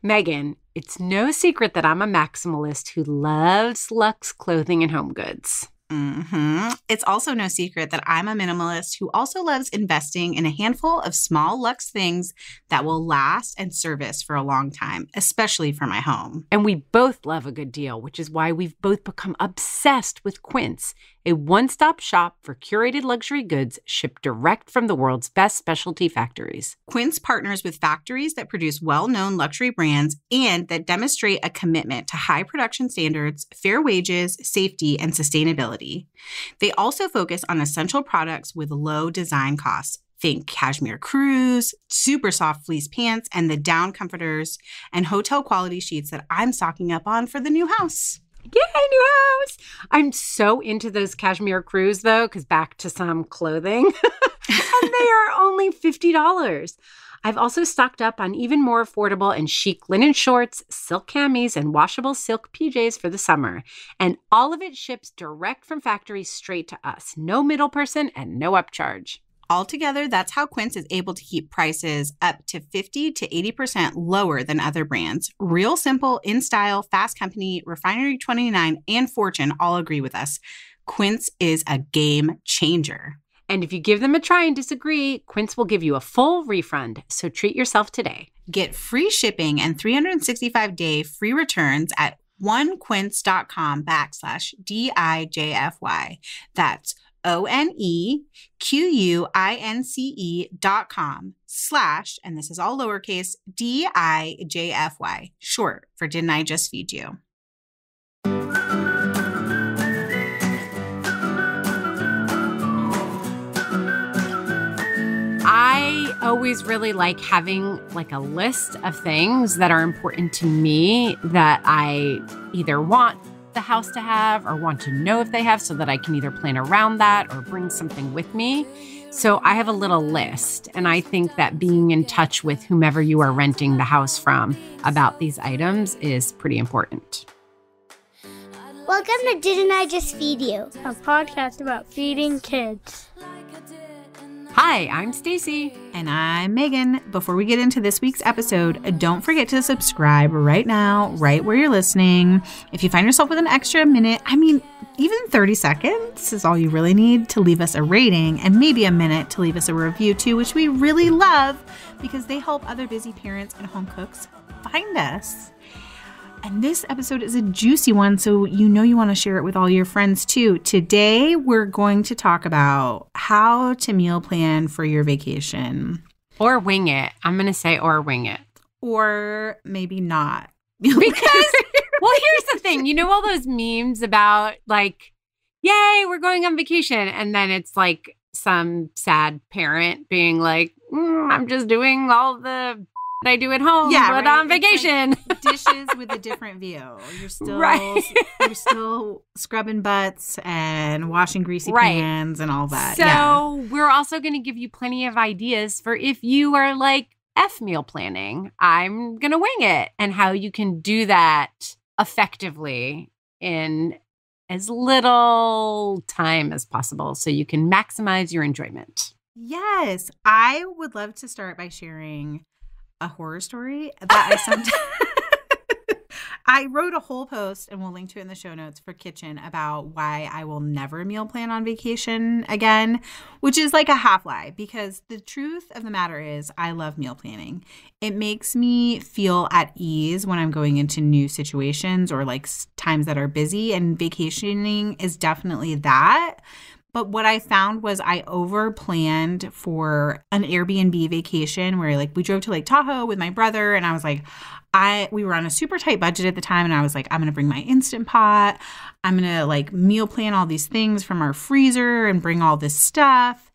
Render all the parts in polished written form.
Megan, it's no secret that I'm a maximalist who loves luxe clothing and home goods. It's also no secret that I'm a minimalist who also loves investing in a handful of small luxe things that will last and service for a long time, especially for my home. And we both love a good deal, which is why we've both become obsessed with Quince, a one-stop shop for curated luxury goods shipped direct from the world's best specialty factories. Quince partners with factories that produce well-known luxury brands and that demonstrate a commitment to high production standards, fair wages, safety, and sustainability. They also focus on essential products with low design costs. Think cashmere crews, super soft fleece pants, and the down comforters and hotel quality sheets that I'm stocking up on for the new house. Yay, new house! I'm so into those cashmere crews, though, because back to some clothing. And they are only $50. I've also stocked up on even more affordable and chic linen shorts, silk camis, and washable silk PJs for the summer. And all of it ships direct from factories straight to us. No middle person and no upcharge. Altogether, that's how Quince is able to keep prices up to 50 to 80% lower than other brands. Real Simple, In Style, Fast Company, Refinery 29, and Fortune all agree with us. Quince is a game changer. And if you give them a try and disagree, Quince will give you a full refund. So treat yourself today. Get free shipping and 365-day free returns at onequince.com/DIJFY. That's ONEQUINCE.com/ and this is all lowercase DIJFY, short for Didn't I Just Feed You? I always really like having like a list of things that are important to me that I either want the house to have or want to know if they have so that I can either plan around that or bring something with me. So I have a little list, and I think that being in touch with whomever you are renting the house from about these items is pretty important. Welcome to Didn't I Just Feed You? A podcast about feeding kids. Hi, I'm Stacy. And I'm Megan. Before we get into this week's episode, don't forget to subscribe right now, right where you're listening. If you find yourself with an extra minute, even 30 seconds is all you really need to leave us a rating, and maybe a minute to leave us a review too, which we really love because they help other busy parents and home cooks find us. And this episode is a juicy one, so you want to share it with all your friends too. Today, we're going to talk about how to meal plan for your vacation. Or wing it. I'm going to say or wing it. Or maybe not. Because, well, here's the thing. You know all those memes about like, yay, we're going on vacation. And then it's like some sad parent being like, I'm just doing all the I do at home, but on vacation. Like dishes with a different view. You're still you're still scrubbing butts and washing greasy pans and all that. So we're also going to give you plenty of ideas for if you are like F meal planning, I'm going to wing it, and how you can do that effectively in as little time as possible so you can maximize your enjoyment. Yes. I would love to start by sharing a horror story that I sometimes I wrote a whole post, and we'll link to it in the show notes for Kitchen, about why I will never meal plan on vacation again, which is like a half lie, because the truth of the matter is I love meal planning. It makes me feel at ease when I'm going into new situations or like times that are busy, and vacationing is definitely that. But what I found was I over-planned for an Airbnb vacation where like we drove to Lake Tahoe with my brother, and I was like, we were on a super tight budget at the time, and I was like, I'm going to bring my Instant Pot. I'm going to like meal plan all these things from our freezer and bring all this stuff.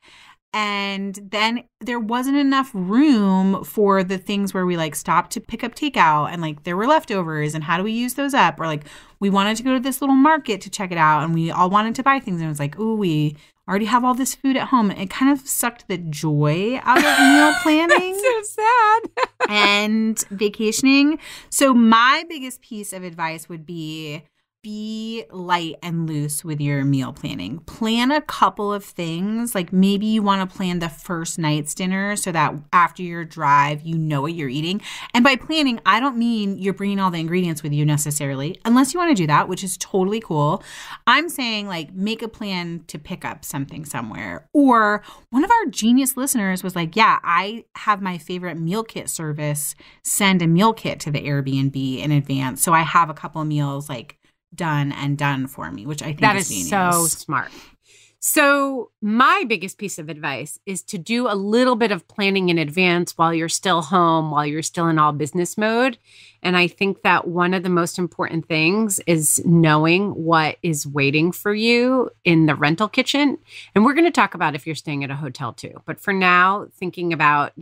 And then there wasn't enough room for the things where we like stopped to pick up takeout, and like there were leftovers, and how do we use those up? Or like we wanted to go to this little market to check it out, and we all wanted to buy things, and it was like, ooh, we already have all this food at home. It kind of sucked the joy out of meal planning. That's so sad. And vacationing. So my biggest piece of advice would be be light and loose with your meal planning. Plan a couple of things. Like maybe you want to plan the first night's dinner so that after your drive, you know what you're eating. And by planning, I don't mean you're bringing all the ingredients with you necessarily, unless you want to do that, which is totally cool. I'm saying like make a plan to pick up something somewhere. Or one of our genius listeners was like, yeah, I have my favorite meal kit service send a meal kit to the Airbnb in advance. So I have a couple of meals like done for me, which I think that is is genius. so smart. So my biggest piece of advice is to do a little bit of planning in advance while you're still home, while you're still in all business mode. And I think that one of the most important things is knowing what is waiting for you in the rental kitchen. And we're going to talk about if you're staying at a hotel too. But for now, thinking about,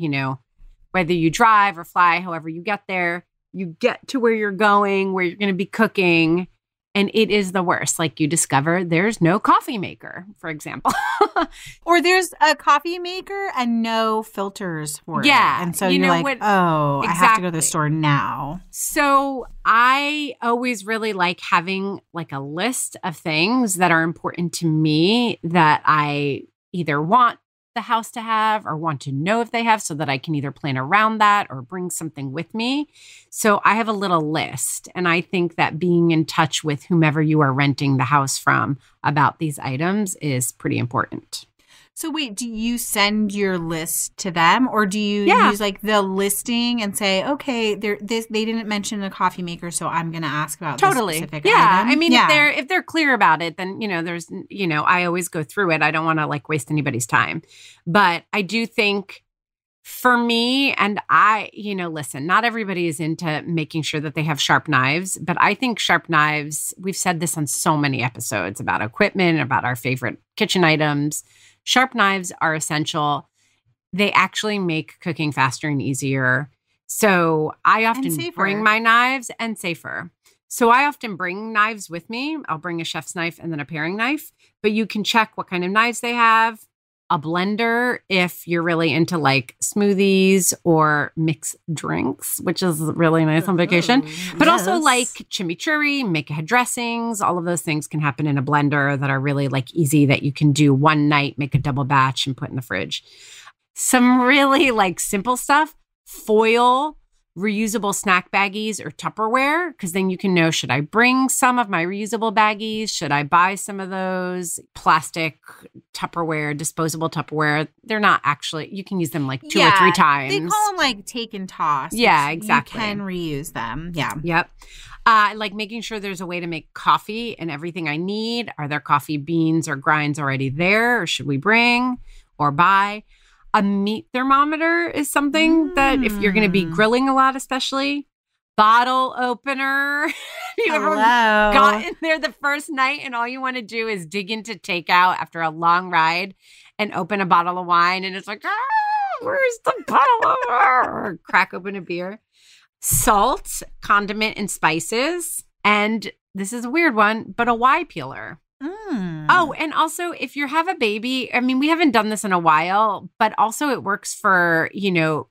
whether you drive or fly, however you get there, you get to where you're going, where you're going to be cooking. And it is the worst. Like you discover there's no coffee maker, for example. Or there's a coffee maker and no filters for it. Yeah. And so you're like, exactly. I have to go to the store now. So I always really like having like a list of things that are important to me that I either want the house to have or want to know if they have so that I can either plan around that or bring something with me. So I have a little list. And I think that being in touch with whomever you are renting the house from about these items is pretty important. So wait, do you send your list to them or do you use like the listing and say, okay, they didn't mention a coffee maker, so I'm going to ask about this specific item? I mean, if they're clear about it, then, there's, I always go through it. I don't want to like waste anybody's time. But I do think for me, and I, listen, not everybody is into making sure that they have sharp knives, but I think sharp knives, we've said this on so many episodes about equipment, about our favorite kitchen items. Sharp knives are essential. They actually make cooking faster and easier. So I often bring my knives and safer. So I often bring knives with me. I'll bring a chef's knife and then a paring knife, but you can check what kind of knives they have. A blender if you're really into like smoothies or mixed drinks, which is really nice on vacation. But also like chimichurri, make ahead dressings, all of those things can happen in a blender that are really like easy that you can do one night, make a double batch and put in the fridge. Some really like simple stuff, foil, reusable snack baggies or Tupperware, because then you can know, should I bring some of my reusable baggies? Should I buy some of those? Plastic Tupperware, disposable Tupperware. They're not actually, you can use them like two or three times. They call them like take and toss. Yeah, exactly. You can reuse them. Yeah. Yep. Like making sure there's a way to make coffee and everything I need. Are there coffee beans or grinds already there? Or should we bring or buy? A meat thermometer is something that if you're going to be grilling a lot, especially. Bottle opener. You ever got in there the first night and all you want to do is dig into takeout after a long ride and open a bottle of wine and it's like, where's the bottle of crack open a beer. Salt, condiment, and spices. And this is a weird one, but a Y peeler. Oh, and also if you have a baby, I mean, we haven't done this in a while, but also it works for,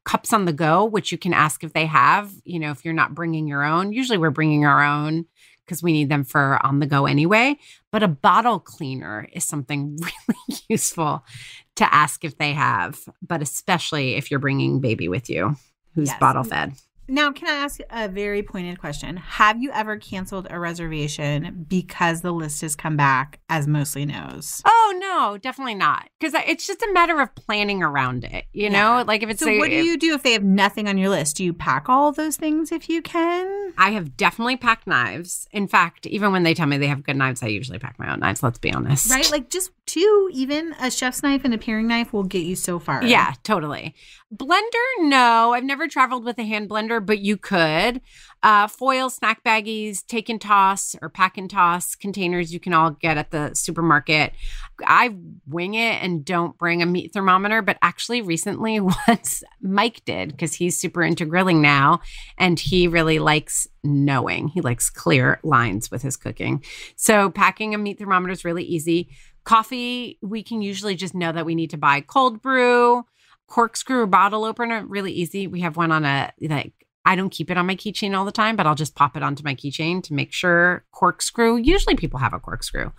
cups on the go, which you can ask if they have, if you're not bringing your own. Usually we're bringing our own because we need them for on the go anyway. But a bottle cleaner is something really useful to ask if they have, but especially if you're bringing baby with you who's bottle fed. Now, can I ask a very pointed question? Have you ever canceled a reservation because the list has come back as mostly no's? Oh, no, definitely not. Because it's just a matter of planning around it, know? Like if it's what do you do if they have nothing on your list? Do you pack all of those things if you can? I have definitely packed knives. In fact, even when they tell me they have good knives, I usually pack my own knives, let's be honest. Right? Like just two, even a chef's knife and a paring knife will get you so far. Yeah, totally. Blender, no. I've never traveled with a hand blender, but you could. Foil, snack baggies, take and toss or pack and toss containers you can all get at the supermarket. I wing it and don't bring a meat thermometer, but actually recently once Mike did because he's super into grilling now and he really likes knowing. He likes clear lines with his cooking. So packing a meat thermometer is really easy. Coffee, we can usually just know that we need to buy cold brew. Corkscrew bottle opener, really easy. We have one on a I don't keep it on my keychain all the time, but I'll just pop it onto my keychain to make sure. Corkscrew. Usually people have a corkscrew.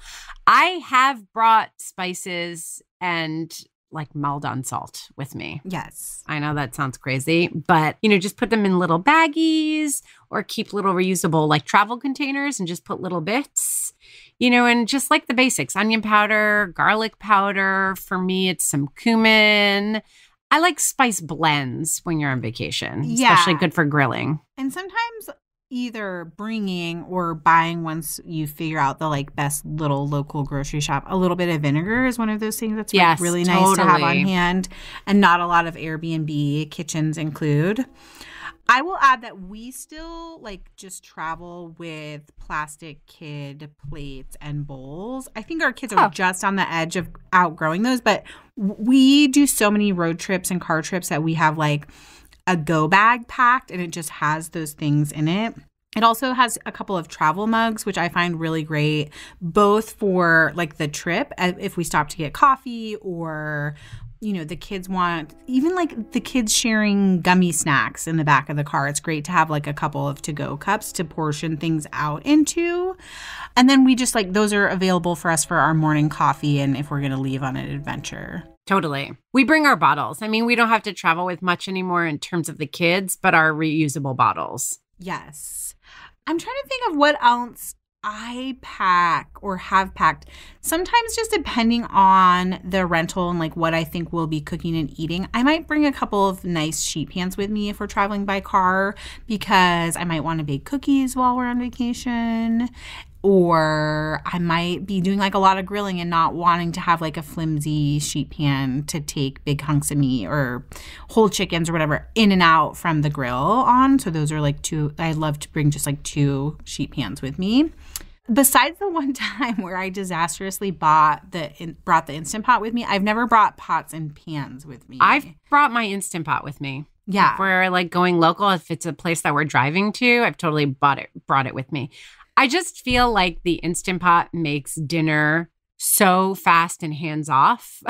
I have brought spices and like Maldon salt with me. Yes. I know that sounds crazy, but just put them in little baggies or keep little reusable like travel containers and just put little bits, and just like the basics, onion powder, garlic powder. For me, it's some cumin. I like spice blends when you're on vacation, especially good for grilling. And sometimes either bringing or buying once you figure out the like best little local grocery shop, a little bit of vinegar is one of those things that's really nice to have on hand, and not a lot of Airbnb kitchens include. I will add that we still like just travel with plastic kid plates and bowls. I think our kids are just on the edge of outgrowing those, but we do so many road trips and car trips that we have like a go bag packed, and it just has those things in it. It also has a couple of travel mugs, which I find really great, both for like the trip, if we stop to get coffee, or the kids want, even like the kids sharing gummy snacks in the back of the car. It's great to have like a couple of to-go cups to portion things out into. And then we just like, those are available for us for our morning coffee and if we're going to leave on an adventure. Totally. We bring our bottles. I mean, we don't have to travel with much anymore in terms of the kids, but our reusable bottles. Yes. I'm trying to think of what else I pack or have packed. Sometimes just depending on the rental and like what I think we'll be cooking and eating, I might bring a couple of nice sheet pans with me if we're traveling by car, because I might want to bake cookies while we're on vacation. Or I might be doing like a lot of grilling and not wanting to have like a flimsy sheet pan to take big hunks of meat or whole chickens or whatever in and out from the grill on. So those are like two. I love to bring just like 2 sheet pans with me. Besides the one time where I disastrously brought the Instant Pot with me, I've never brought pots and pans with me. I've brought my Instant Pot with me. Yeah. If we're like going local, if it's a place that we're driving to, I've totally brought it with me. I just feel like the Instant Pot makes dinner so fast and hands off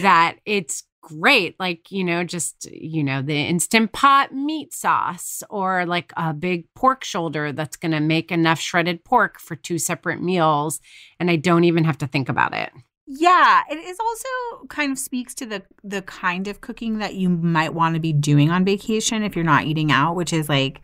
that it's great. Like, the Instant Pot meat sauce, or like a big pork shoulder that's going to make enough shredded pork for 2 separate meals. And I don't even have to think about it. Yeah, it is also kind of speaks to the kind of cooking that you might want to be doing on vacation if you're not eating out, which is like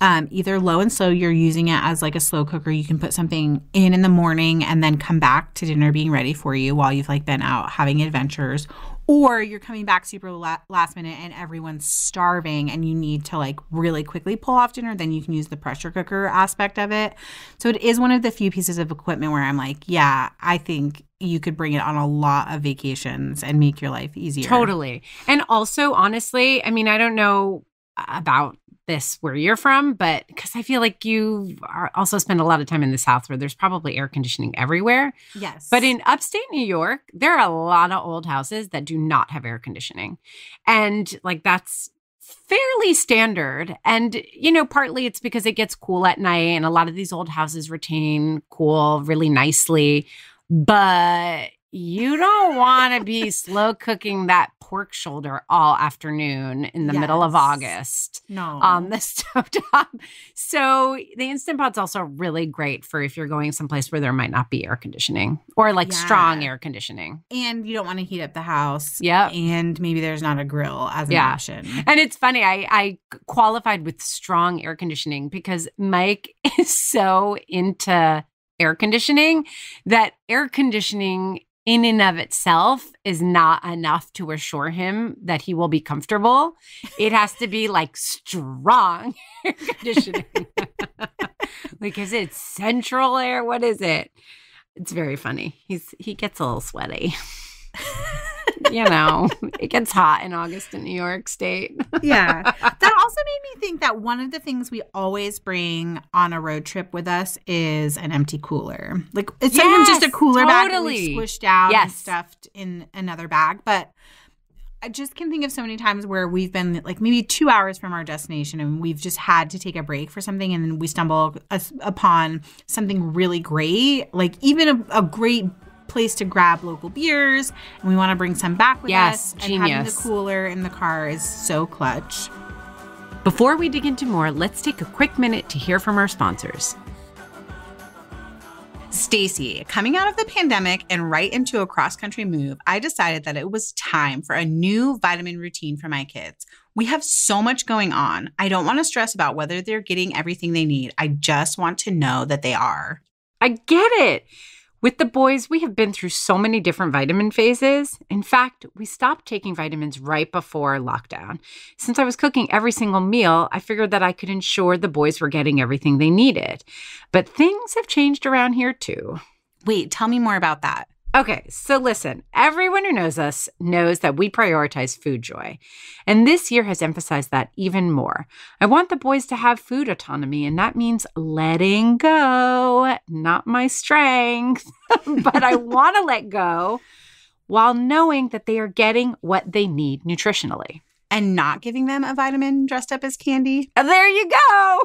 either low and slow, you're using it as like a slow cooker. You can put something in the morning and then come back to dinner being ready for you while you've like been out having adventures. Or you're coming back super last minute and everyone's starving and you need to like really quickly pull off dinner. Then you can use the pressure cooker aspect of it. So it is one of the few pieces of equipment where I'm like, yeah, I think you could bring it on a lot of vacations and make your life easier. Totally. And also, honestly, I mean, I don't know about this where you're from, but because I feel like you also spend a lot of time in the South where there's probably air conditioning everywhere. Yes. But in upstate New York, there are a lot of old houses that do not have air conditioning. And like that's fairly standard. And, partly it's because it gets cool at night and a lot of these old houses retain cool really nicely. But you don't want to be slow cooking that pork shoulder all afternoon in the middle of August on the stovetop. So the Instant Pot's also really great for if you're going someplace where there might not be air conditioning or like strong air conditioning. And you don't want to heat up the house. Yeah. And maybe there's not a grill as an option. And it's funny, I qualified with strong air conditioning because Mike is so into air conditioning that air conditioning in and of itself is not enough to assure him that he will be comfortable. It has to be like strong air conditioning. Like, is it central air? What is it? It's very funny. He gets a little sweaty. It gets hot in August in New York State. Yeah. That also made me think that one of the things we always bring on a road trip with us is an empty cooler. Like it's sometimes just a cooler bag that we squished down and stuffed in another bag. But I just can think of so many times where we've been like maybe 2 hours from our destination and we've just had to take a break for something, and then we stumble upon something really great, like even a great place to grab local beers, and we want to bring some back with us. Genius. And having the cooler in the car is so clutch. Before we dig into more, let's take a quick minute to hear from our sponsors. Stacy, coming out of the pandemic and right into a cross-country move, I decided that it was time for a new vitamin routine for my kids. We have so much going on. I don't want to stress about whether they're getting everything they need. I just want to know that they are. I get it. With the boys, we have been through so many different vitamin phases. In fact, we stopped taking vitamins right before lockdown. Since I was cooking every single meal, I figured that I could ensure the boys were getting everything they needed. But things have changed around here too. Wait, tell me more about that. Okay, so listen, everyone who knows us knows that we prioritize food joy. And this year has emphasized that even more. I want the boys to have food autonomy, and that means letting go, not my strength, but I want to let go while knowing that they are getting what they need nutritionally. And not giving them a vitamin dressed up as candy? There you go.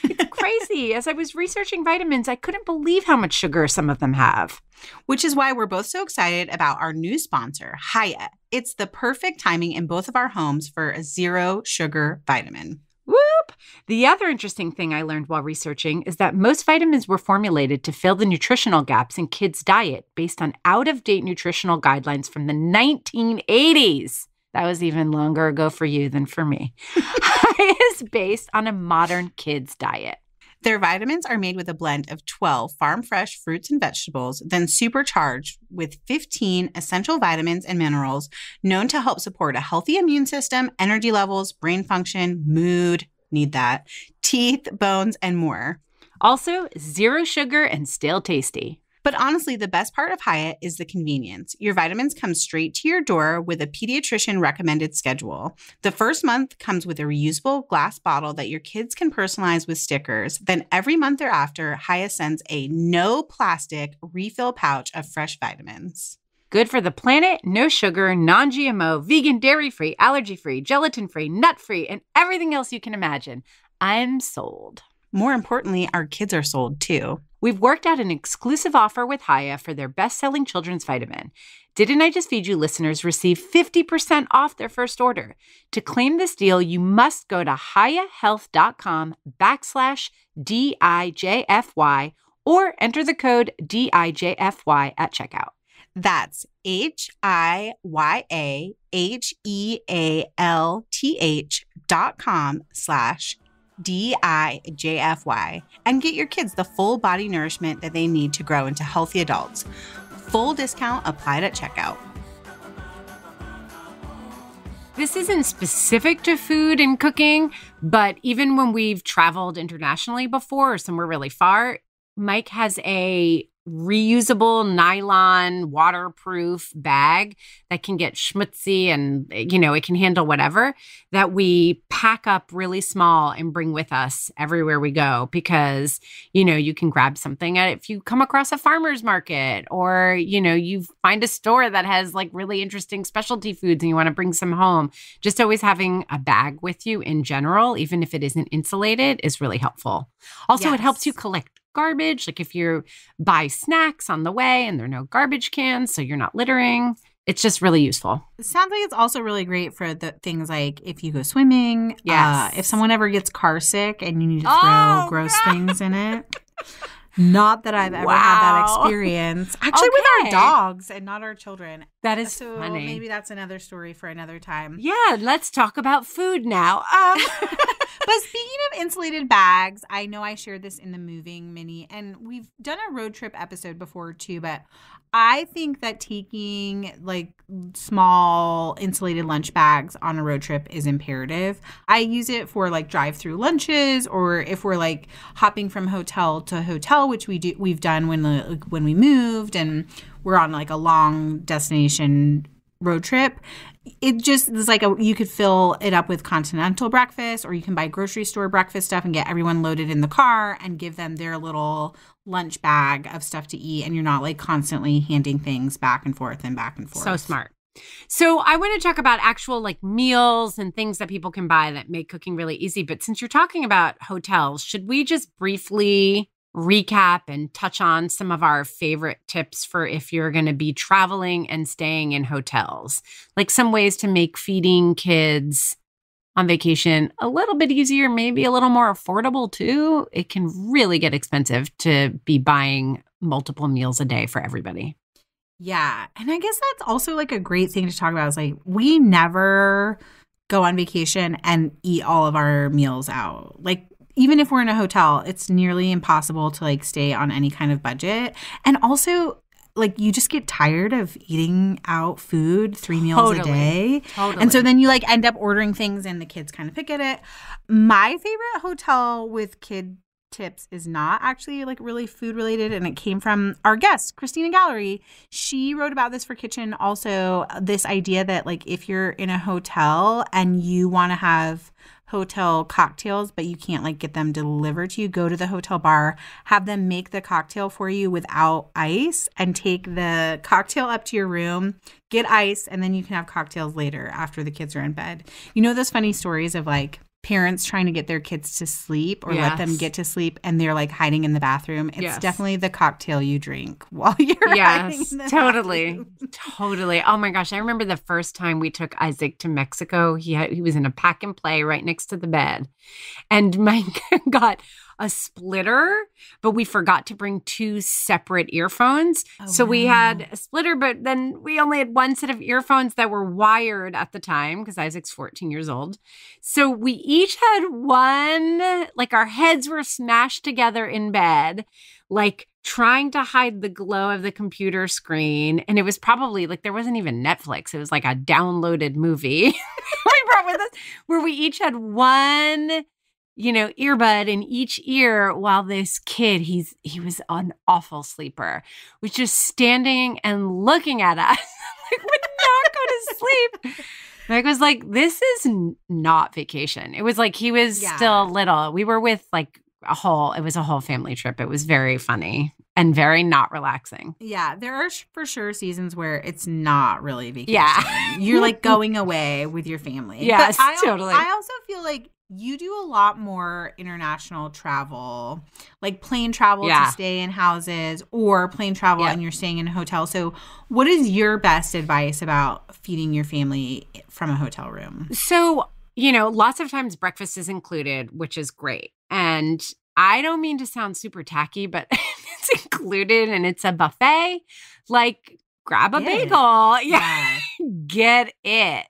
It's crazy. As I was researching vitamins, I couldn't believe how much sugar some of them have. Which is why we're both so excited about our new sponsor, Hiya. It's the perfect timing in both of our homes for a zero sugar vitamin. Whoop! The other interesting thing I learned while researching is that most vitamins were formulated to fill the nutritional gaps in kids' diet based on out-of-date nutritional guidelines from the 1980s. That was even longer ago for you than for me. It's based on a modern kid's diet. Their vitamins are made with a blend of 12 farm-fresh fruits and vegetables, then supercharged with 15 essential vitamins and minerals known to help support a healthy immune system, energy levels, brain function, mood, need that, teeth, bones, and more. Also, zero sugar and still tasty. But honestly, the best part of Hyatt is the convenience. Your vitamins come straight to your door with a pediatrician recommended schedule. The first month comes with a reusable glass bottle that your kids can personalize with stickers. Then every month thereafter, Hyatt sends a no plastic refill pouch of fresh vitamins. Good for the planet, no sugar, non-GMO, vegan, dairy-free, allergy-free, gelatin-free, nut-free, and everything else you can imagine. I'm sold. More importantly, our kids are sold too. We've worked out an exclusive offer with Hiya for their best-selling children's vitamin. Didn't I Just Feed You listeners receive 50% off their first order? To claim this deal, you must go to hiyahealth.com/DIJFY or enter the code DIJFY at checkout. That's HIYAHEALTH.com/DIJFY and get your kids the full body nourishment that they need to grow into healthy adults. Full discount applied at checkout. This isn't specific to food and cooking, but even when we've traveled internationally before or somewhere really far, Mike has a reusable nylon waterproof bag that can get schmutzy and, it can handle whatever, that we pack up really small and bring with us everywhere we go because, you can grab something if you come across a farmer's market or, you find a store that has like really interesting specialty foods and you want to bring some home. Just always having a bag with you in general, even if it isn't insulated, is really helpful. Also, It helps you collect garbage, like if you buy snacks on the way and there are no garbage cans, so you're not littering. It's just really useful. It sounds like it's also really great for the things like if you go swimming, yes. If someone ever gets car sick and you need to throw gross things in it. Not that I've ever had that experience. Actually, with our dogs and not our children. That is funny. Maybe that's another story for another time. Yeah, let's talk about food now. But speaking of insulated bags, I know I shared this in the Moving Mini, and we've done a road trip episode before too, but I think that taking like small insulated lunch bags on a road trip is imperative. I use it for like drive-through lunches, or if we're like hopping from hotel to hotel, which we've done when we moved and we're on like a long destination road trip. It just is like you could fill it up with continental breakfast, or you can buy grocery store breakfast stuff and get everyone loaded in the car and give them their little lunch bag of stuff to eat. And you're not like constantly handing things back and forth and back and forth. So smart. So I want to talk about actual like meals and things that people can buy that make cooking really easy. But since you're talking about hotels, should we just briefly recap and touch on some of our favorite tips for if you're going to be traveling and staying in hotels? Like some ways to make feeding kids on vacation a little bit easier, maybe a little more affordable too. It can really get expensive to be buying multiple meals a day for everybody. Yeah. And I guess that's also like a great thing to talk about is like we never go on vacation and eat all of our meals out. Like even if we're in a hotel, it's nearly impossible to like stay on any kind of budget. And also like you just get tired of eating out food 3 meals a day. Totally. And so then you like end up ordering things and the kids kind of pick at it. My favorite hotel with kid tips is not actually like really food related, and it came from our guest Christina Gallery. She wrote about this for Kitchen also, this idea that like if you're in a hotel and you want to have hotel cocktails but you can't like get them delivered to you, go to the hotel bar, have them make the cocktail for you without ice, and take the cocktail up to your room, get ice, and then you can have cocktails later after the kids are in bed. You know those funny stories of like parents trying to get their kids to sleep or let them get to sleep and they're like hiding in the bathroom. It's definitely the cocktail you drink while you're hiding in the bathroom. Totally. Oh my gosh. I remember the first time we took Isaac to Mexico. He was in a pack and play right next to the bed. And Mike got a splitter, but we forgot to bring 2 separate earphones. So we had a splitter, but then we only had one set of earphones that were wired at the time because Isaac's 14 years old. So we each had one, like our heads were smashed together in bed, like trying to hide the glow of the computer screen. And it was probably like there wasn't even Netflix. It was like a downloaded movie we brought with us where we each had one earbud in each ear while this kid, he was an awful sleeper, was just standing and looking at us like would not go to sleep. Mike was like, this is not vacation. It was like he was still little. We were with like it was a whole family trip. It was very funny and very not relaxing. Yeah, there are for sure seasons where it's not really vacation. Yeah. You're like going away with your family. Yes, totally. I also feel like you do a lot more international travel, like plane travel to stay in houses or plane travel and you're staying in a hotel. So what is your best advice about feeding your family from a hotel room? So, lots of times breakfast is included, which is great. And I don't mean to sound super tacky, but it's included and it's a buffet. Like, grab a bagel. Yeah. Get it.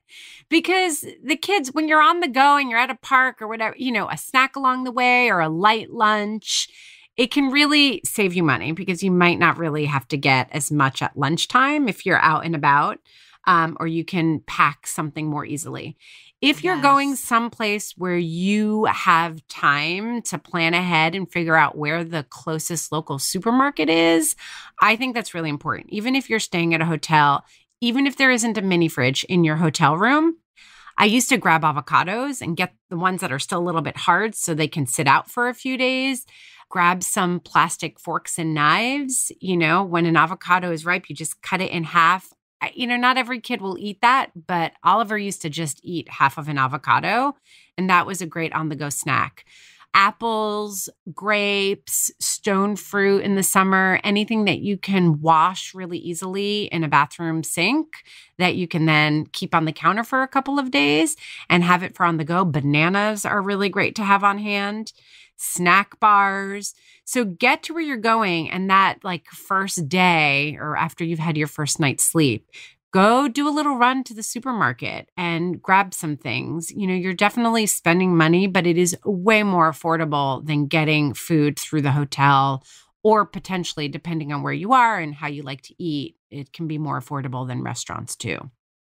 Because the kids, when you're on the go and you're at a park or whatever, a snack along the way or a light lunch, it can really save you money because you might not really have to get as much at lunchtime if you're out and about, or you can pack something more easily. If you're going someplace where you have time to plan ahead and figure out where the closest local supermarket is, I think that's really important. Even if you're staying at a hotel, even if there isn't a mini fridge in your hotel room, I used to grab avocados and get the ones that are still a little bit hard so they can sit out for a few days. Grab some plastic forks and knives. When an avocado is ripe, you just cut it in half. Not every kid will eat that, but Oliver used to just eat half of an avocado, and that was a great on-the-go snack. Apples, grapes, stone fruit in the summer, anything that you can wash really easily in a bathroom sink that you can then keep on the counter for a couple of days and have it for on the go. Bananas are really great to have on hand. Snack bars. So get to where you're going, and that like first day or after you've had your first night's sleep, go do a little run to the supermarket and grab some things. You're definitely spending money, but it is way more affordable than getting food through the hotel, or potentially, depending on where you are and how you like to eat, it can be more affordable than restaurants too.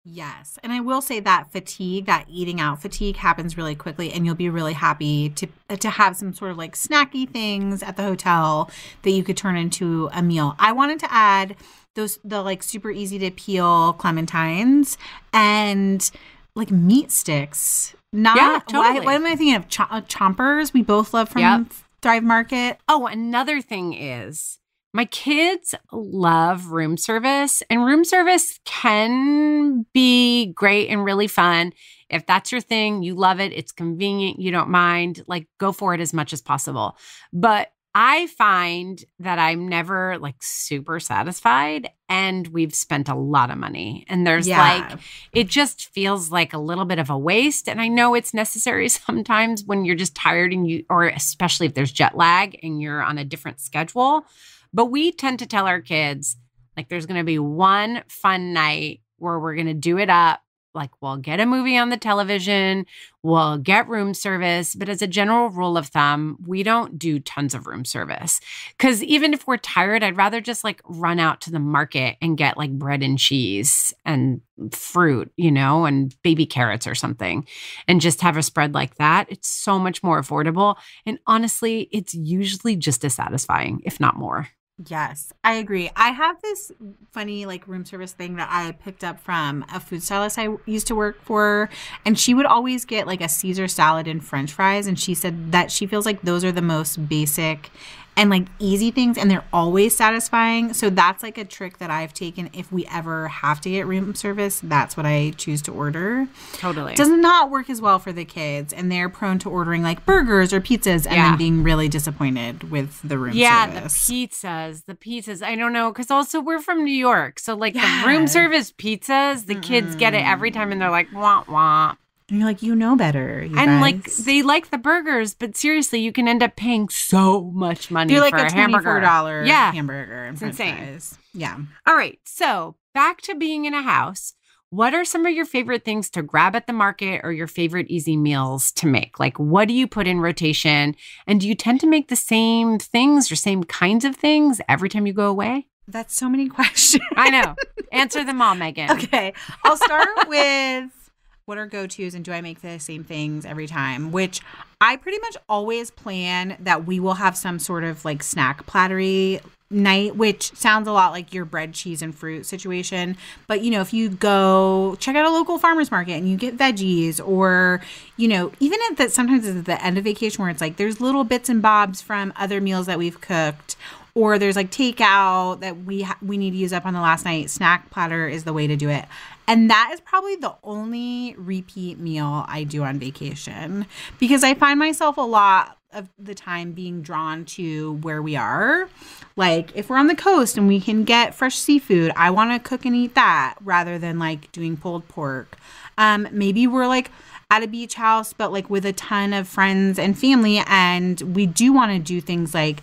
Yes. And I will say that fatigue, that eating out fatigue happens really quickly, and you'll be really happy to have some sort of like snacky things at the hotel that you could turn into a meal. I wanted to add the like super easy to peel clementines and like meat sticks. Totally. What am I thinking of? Chompers we both love from Thrive Market. Oh, another thing is, my kids love room service, and room service can be great and really fun. If that's your thing, you love it, it's convenient, you don't mind, like go for it as much as possible. But I find that I'm never like super satisfied, and we've spent a lot of money, and there's like, it just feels like a little bit of a waste. And I know it's necessary sometimes when you're just tired or especially if there's jet lag and you're on a different schedule. But we tend to tell our kids, like, there's going to be one fun night where we're going to do it up. Like, we'll get a movie on the television, we'll get room service. But as a general rule of thumb, we don't do tons of room service. Because even if we're tired, I'd rather just like run out to the market and get like bread and cheese and fruit, and baby carrots or something, and just have a spread like that. It's so much more affordable. And honestly, it's usually just as satisfying, if not more. Yes, I agree. I have this funny like room service thing that I picked up from a food stylist I used to work for. And she would always get like a Caesar salad and French fries. And she said that she feels like those are the most basic and like easy things, and they're always satisfying. So that's like a trick that I've taken. If we ever have to get room service, that's what I choose to order. Totally. It does not work as well for the kids, and they're prone to ordering like burgers or pizzas and then being really disappointed with the room service. Yeah, the pizzas. I don't know, because also we're from New York. So like the room service pizzas, the kids get it every time and they're like, wah, wah. And you're like, you know better. And guys. Like, they like the burgers, but seriously, you can end up paying so much money for a hamburger. $24 hamburger and French fries. Yeah. All right. So back to being in a house. What are some of your favorite things to grab at the market or your favorite easy meals to make? Like, what do you put in rotation? And do you tend to make the same things or same kinds of things every time you go away? That's so many questions. I know. Answer them all, Megan. Okay. I'll start with what are go-tos and do I make the same things every time? Which I pretty much always plan that we will have some sort of like snack plattery night, which sounds a lot like your bread, cheese, and fruit situation. But, if you go check out a local farmer's market and you get veggies, or, even at that, sometimes it's at the end of vacation where it's like there's little bits and bobs from other meals that we've cooked, or there's like takeout that we need to use up on the last night. Snack platter is the way to do it. And that is probably the only repeat meal I do on vacation, because I find myself a lot of the time being drawn to where we are. Like, if we're on the coast and we can get fresh seafood, I want to cook and eat that rather than like doing pulled pork. Maybe we're like at a beach house, but like with a ton of friends and family, and we do want to do things like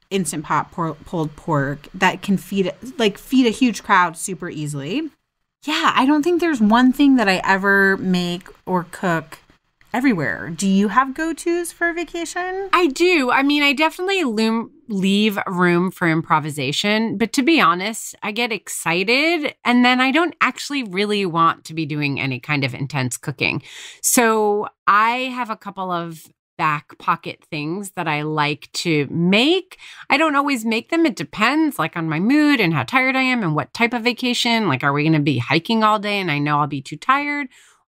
Instant Pot pulled pork that can feed a huge crowd super easily. Yeah, I don't think there's one thing that I ever make or cook everywhere. Do you have go-tos for vacation? I do. I mean, I definitely leave room for improvisation. But to be honest, I get excited and then I don't actually really want to be doing any kind of intense cooking. So I have a couple of back pocket things that I like to make. I don't always make them. It depends like on my mood and how tired I am and what type of vacation. Like, are we going to be hiking all day and I know I'll be too tired?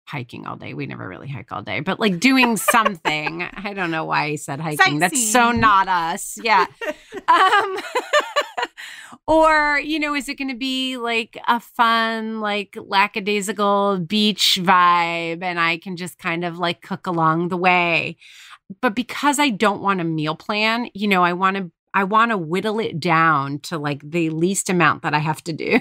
Hiking all day. We never really hike all day, but like doing something. I don't know why I said hiking. Sightseeing. That's so not us. Yeah. Or, is it going to be like a fun, like lackadaisical beach vibe and I can just kind of like cook along the way? But because I don't want a meal plan, I want to whittle it down to like the least amount that I have to do.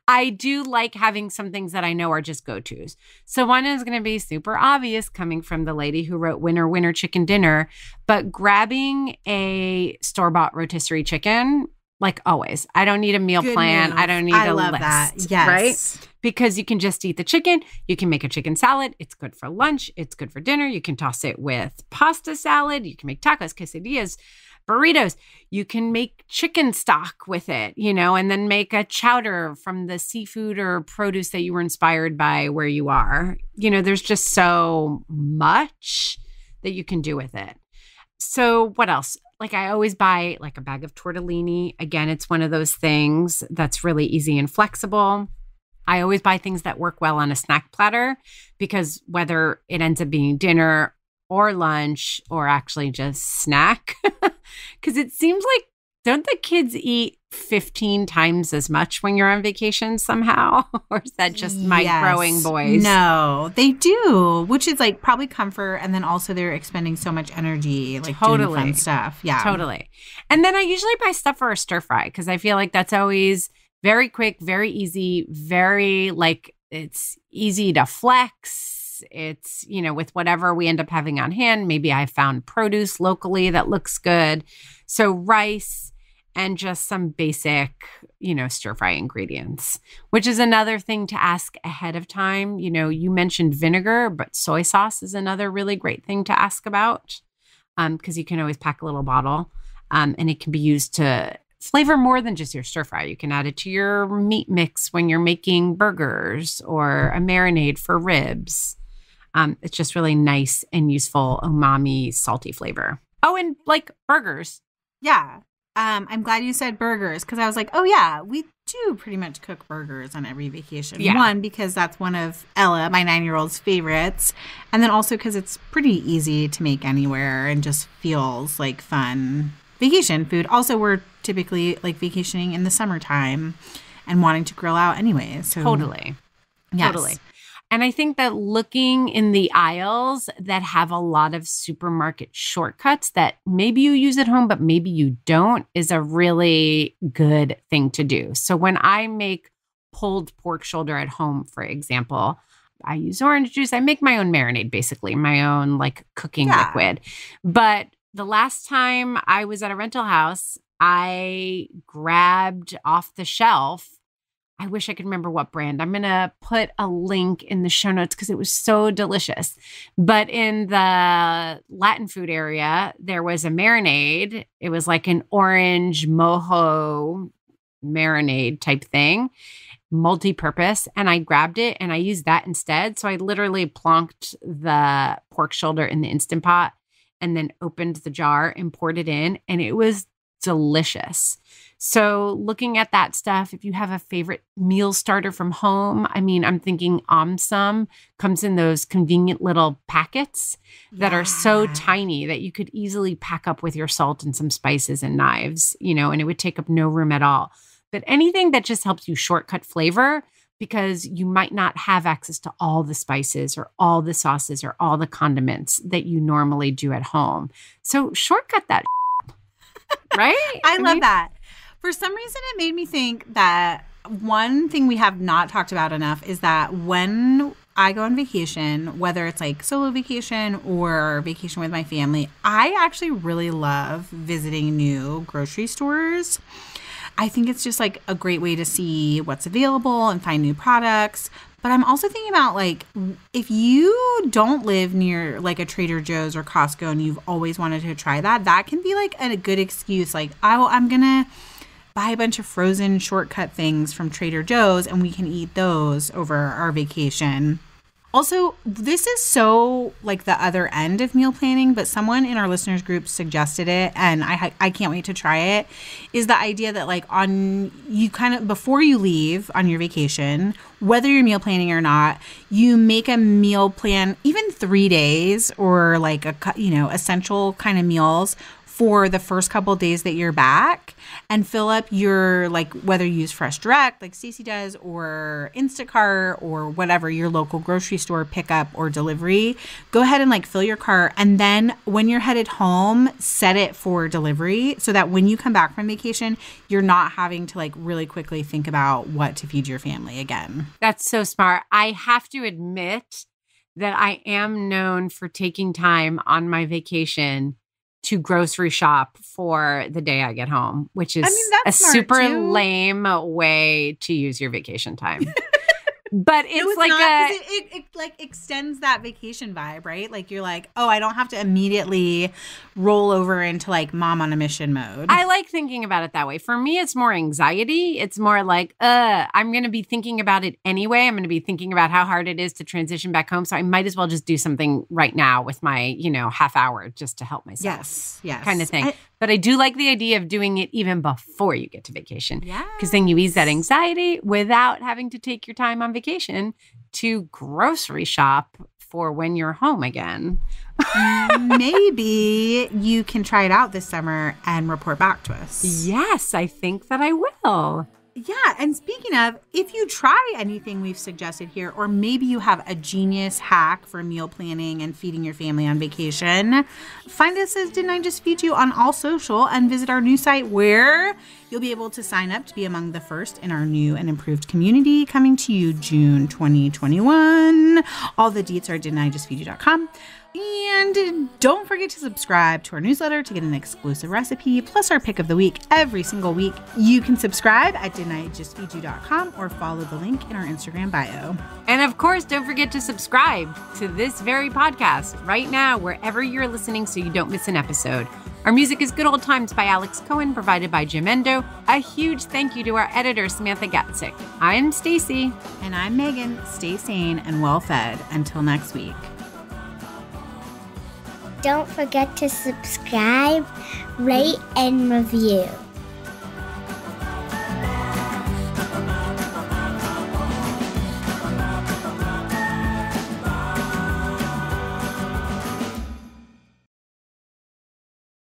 I do like having some things that I know are just go-tos. So one is going to be super obvious coming from the lady who wrote Winner, Winner Chicken Dinner, but grabbing a store-bought rotisserie chicken, like always. I don't need a meal plan. Move. I don't need a list. That. Yes. Right? Because you can just eat the chicken. You can make a chicken salad. It's good for lunch. It's good for dinner. You can toss it with pasta salad. You can make tacos, quesadillas, burritos. You can make chicken stock with it, and then make a chowder from the seafood or produce that you were inspired by where you are. There's just so much that you can do with it. So what else? Like, I always buy like a bag of tortellini. Again, it's one of those things that's really easy and flexible. I always buy things that work well on a snack platter, because whether it ends up being dinner or lunch or actually just snack, because it seems like Don't the kids eat 15 times as much when you're on vacation somehow? Or is that just my growing boys? No, they do, which is like probably comfort. And then also they're expending so much energy, like doing fun stuff. Yeah. Totally. And then I usually buy stuff for a stir fry because I feel like that's always very quick, very easy, very like it's easy to flex. It's, with whatever we end up having on hand. Maybe I found produce locally that looks good. So rice and just some basic, stir fry ingredients, which is another thing to ask ahead of time. You mentioned vinegar, but soy sauce is another really great thing to ask about because you can always pack a little bottle and it can be used to flavor more than just your stir fry. You can add it to your meat mix when you're making burgers or a marinade for ribs. It's just really nice and useful umami, salty flavor. Oh, and like burgers. Yeah. I'm glad you said burgers because I was like, oh, yeah, we do pretty much cook burgers on every vacation. Yeah. One, because that's one of Ella, my 9-year-old's favorites. And then also because it's pretty easy to make anywhere and just feels like fun vacation food. Also, we're typically like vacationing in the summertime and wanting to grill out anyway. So Totally. Yes. Totally. And I think that looking in the aisles that have a lot of supermarket shortcuts that maybe you use at home, but maybe you don't, is a really good thing to do. So when I make pulled pork shoulder at home, for example, I use orange juice. I make my own marinade, basically, my own like cooking liquid. But the last time I was at a rental house, I grabbed off the shelf. I wish I could remember what brand. I'm going to put a link in the show notes because it was so delicious. But in the Latin food area, there was a marinade. It was like an orange mojo marinade type thing, multi-purpose. And I grabbed it and I used that instead. So I literally plonked the pork shoulder in the Instant Pot and then opened the jar and poured it in. And it was delicious. So looking at that stuff, if you have a favorite meal starter from home, I'm thinking Omsum comes in those convenient little packets that are so tiny that you could easily pack up with your salt and some spices and knives, and it would take up no room at all. But anything that just helps you shortcut flavor because you might not have access to all the spices or all the sauces or all the condiments that you normally do at home. So shortcut that, right? I love that. For some reason, it made me think that one thing we have not talked about enough is that when I go on vacation, whether it's like solo vacation or vacation with my family, I actually really love visiting new grocery stores. I think it's just like a great way to see what's available and find new products. But I'm also thinking about like if you don't live near like a Trader Joe's or Costco and you've always wanted to try that can be like a good excuse. Like, I'm going to buy a bunch of frozen shortcut things from Trader Joe's and we can eat those over our vacation. Also, this is so like the other end of meal planning, but someone in our listeners group suggested it and I can't wait to try it, is the idea that like before you leave on your vacation, whether you're meal planning or not, you make a meal plan, even 3 days or like essential kind of meals for the first couple of days that you're back and fill up your, like, whether you use Fresh Direct like Stacey does or Instacart or whatever, your local grocery store pickup or delivery, go ahead and like fill your cart. And then when you're headed home, set it for delivery so that when you come back from vacation, you're not having to like really quickly think about what to feed your family again. That's so smart. I have to admit that I am known for taking time on my vacation to grocery shop for the day I get home, which is a super lame way to use your vacation time. But it's like it like extends that vacation vibe, right? Like you're like, oh, I don't have to immediately roll over into like mom on a mission mode. I like thinking about it that way. For me, it's more anxiety. It's more like, I'm going to be thinking about it anyway. I'm going to be thinking about how hard it is to transition back home. So I might as well just do something right now with my, half hour just to help myself. Yes. Kind of thing. But I do like the idea of doing it even before you get to vacation. Yeah. Because then you ease that anxiety without having to take your time on vacation to grocery shop for when you're home again. maybe you can try it out this summer and report back to us. Yes, I think that I will. Yeah, and speaking of, if you try anything we've suggested here, or maybe you have a genius hack for meal planning and feeding your family on vacation, find us as Didn't I Just Feed You on all social and visit our new site where you'll be able to sign up to be among the first in our new and improved community coming to you June 2021. All the deets are didn'tijustfeedyou.com. And don't forget to subscribe to our newsletter to get an exclusive recipe, plus our pick of the week every single week. You can subscribe at didn'tijustfeedyou.com or follow the link in our Instagram bio. And of course, don't forget to subscribe to this very podcast right now, wherever you're listening, so you don't miss an episode. Our music is Good Old Times by Alex Cohen, provided by Jim Endo. A huge thank you to our editor, Samantha Gatzik. I'm Stacy. And I'm Megan. Stay sane and well fed. Until next week. Don't forget to subscribe, rate, and review.